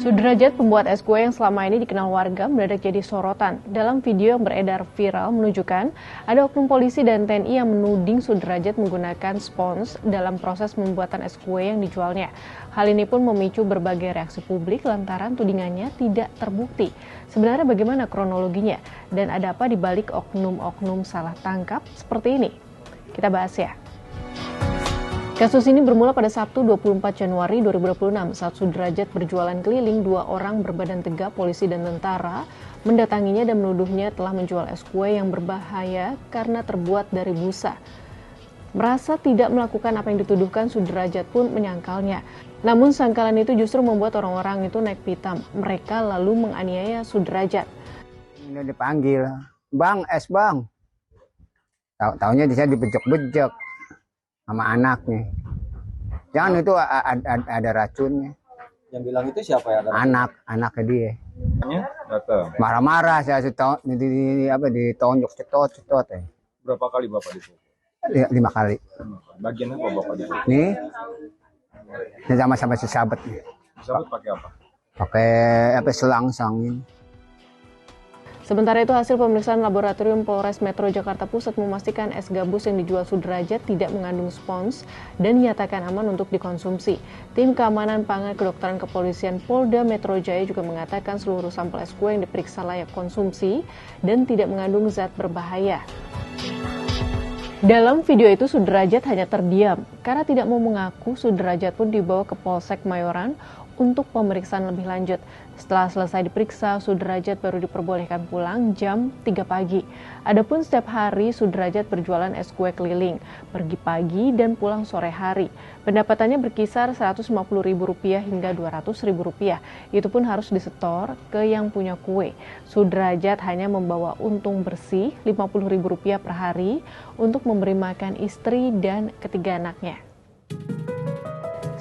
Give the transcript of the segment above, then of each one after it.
Sudrajat, pembuat es kue yang selama ini dikenal warga, mendadak jadi sorotan. Dalam video yang beredar viral menunjukkan ada oknum polisi dan TNI yang menuding Sudrajat menggunakan spons dalam proses pembuatan es kue yang dijualnya. Hal ini pun memicu berbagai reaksi publik lantaran tudingannya tidak terbukti. Sebenarnya bagaimana kronologinya dan ada apa di balik oknum-oknum salah tangkap seperti ini? Kita bahas ya. Kasus ini bermula pada Sabtu 24 Januari 2026 saat Sudrajat berjualan keliling. Dua orang berbadan tegap, polisi dan tentara, mendatanginya dan menuduhnya telah menjual es kue yang berbahaya karena terbuat dari busa. Merasa tidak melakukan apa yang dituduhkan, Sudrajat pun menyangkalnya. Namun sangkalan itu justru membuat orang-orang itu naik pitam. Mereka lalu menganiaya Sudrajat. Ini dipanggil, "Bang, es bang." Taunya dia dibejek-bejek sama anaknya. Jangan itu ada racunnya. Yang bilang itu siapa ya? Anaknya dia. Datang. Marah-marah saya ditonjok cetot ya. Berapa kali Bapak dipukul? 5 kali. Bagian apa Bapak dipukul? Nih. Ini sama-sama sahabat nih. Sahabat pakai apa? Pakai selangsang. Sementara itu, hasil pemeriksaan laboratorium Polres Metro Jakarta Pusat memastikan es gabus yang dijual Sudrajat tidak mengandung spons dan dinyatakan aman untuk dikonsumsi. Tim Keamanan Pangan Kedokteran Kepolisian Polda Metro Jaya juga mengatakan seluruh sampel es kue yang diperiksa layak konsumsi dan tidak mengandung zat berbahaya. Dalam video itu, Sudrajat hanya terdiam. Karena tidak mau mengaku, Sudrajat pun dibawa ke Polsek Mayoran untuk pemeriksaan lebih lanjut. Setelah selesai diperiksa, Sudrajat baru diperbolehkan pulang jam 3 pagi. Adapun setiap hari Sudrajat berjualan es kue keliling, pergi pagi dan pulang sore hari. Pendapatannya berkisar Rp150.000 hingga Rp200.000. Itu pun harus disetor ke yang punya kue. Sudrajat hanya membawa untung bersih Rp50.000 per hari untuk memberi makan istri dan ketiga anaknya.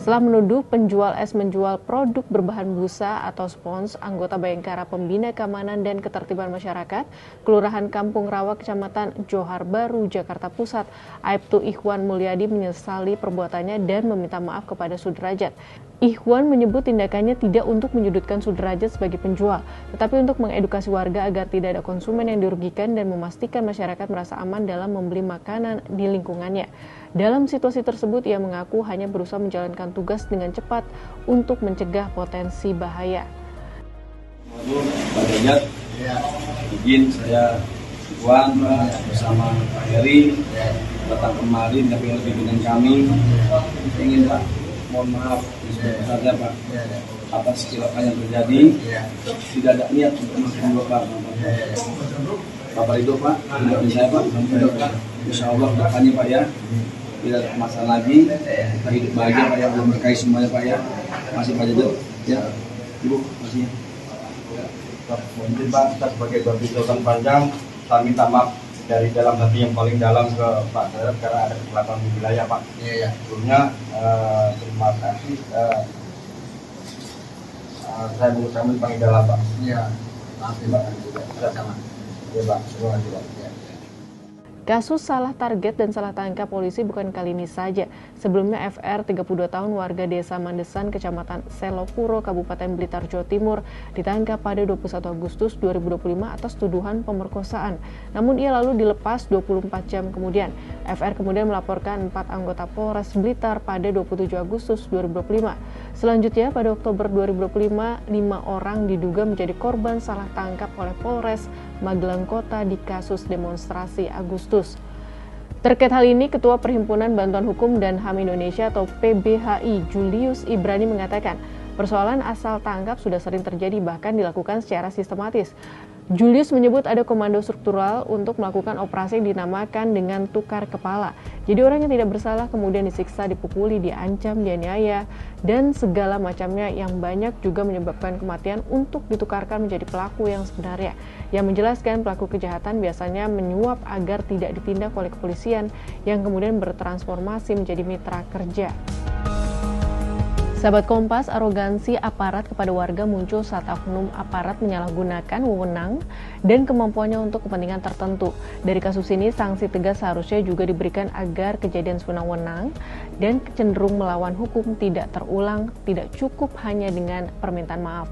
Setelah menuduh penjual es menjual produk berbahan busa atau spons, anggota Bayangkara Pembina Keamanan dan Ketertiban Masyarakat, Kelurahan Kampung Rawa, Kecamatan Johar Baru, Jakarta Pusat, Aibtu Ikhwan Mulyadi menyesali perbuatannya dan meminta maaf kepada Sudrajat. Ikhwan menyebut tindakannya tidak untuk menyudutkan Sudrajat sebagai penjual, tetapi untuk mengedukasi warga agar tidak ada konsumen yang dirugikan dan memastikan masyarakat merasa aman dalam membeli makanan di lingkungannya. Dalam situasi tersebut, ia mengaku hanya berusaha menjalankan tugas dengan cepat untuk mencegah potensi bahaya. Pak Derajat, izin saya Ikhwan bersama Pak Heri datang kemarin tapi lebih dengan kami. Ingin Pak, mohon maaf saja Pak atas kecelakaan yang terjadi. Tidak ada niat untuk melakukan Bapak. Bapak Ridho Pak, tidak bisa Pak. Insya Allah depannya Pak ya. Tidak ada masalah lagi, kita hidup bahagia Pak ya, belum berkait semuanya Pak ya. Masih Pak Jajat, ya Ibu, masih. Mungkin Pak, kita sebagai babi Sultan Panjang, saya minta maaf dari dalam hati yang paling dalam ke Pak Derajat karena ada kesalahan di wilayah Pak. Iya. Sebelumnya terima kasih. Saya mengucapkan paling dalam Pak. Iya. Maaf ya Pak. Sama. Iya Pak. Terima kasih Pak. Kasus salah target dan salah tangkap polisi bukan kali ini saja. Sebelumnya FR, 32 tahun, warga desa Mandesan, Kecamatan Selopuro, Kabupaten Blitar, Jawa Timur, ditangkap pada 21 Agustus 2025 atas tuduhan pemerkosaan. Namun ia lalu dilepas 24 jam kemudian. FR kemudian melaporkan 4 anggota Polres Blitar pada 27 Agustus 2025. Selanjutnya, pada Oktober 2025, 5 orang diduga menjadi korban salah tangkap oleh Polres Magelang Kota di kasus demonstrasi Agustus. Terkait hal ini, Ketua Perhimpunan Bantuan Hukum dan HAM Indonesia atau PBHI, Julius Ibrani mengatakan, persoalan asal tangkap sudah sering terjadi bahkan dilakukan secara sistematis. Julius menyebut ada komando struktural untuk melakukan operasi yang dinamakan dengan tukar kepala. Jadi orang yang tidak bersalah kemudian disiksa, dipukuli, diancam, dianiaya, dan segala macamnya yang banyak juga menyebabkan kematian untuk ditukarkan menjadi pelaku yang sebenarnya. Yang menjelaskan pelaku kejahatan biasanya menyuap agar tidak ditindak oleh kepolisian yang kemudian bertransformasi menjadi mitra kerja. Sahabat Kompas, arogansi aparat kepada warga muncul saat oknum aparat menyalahgunakan wewenang dan kemampuannya untuk kepentingan tertentu. Dari kasus ini, sanksi tegas seharusnya juga diberikan agar kejadian sewenang-wenang dan cenderung melawan hukum tidak terulang, tidak cukup hanya dengan permintaan maaf.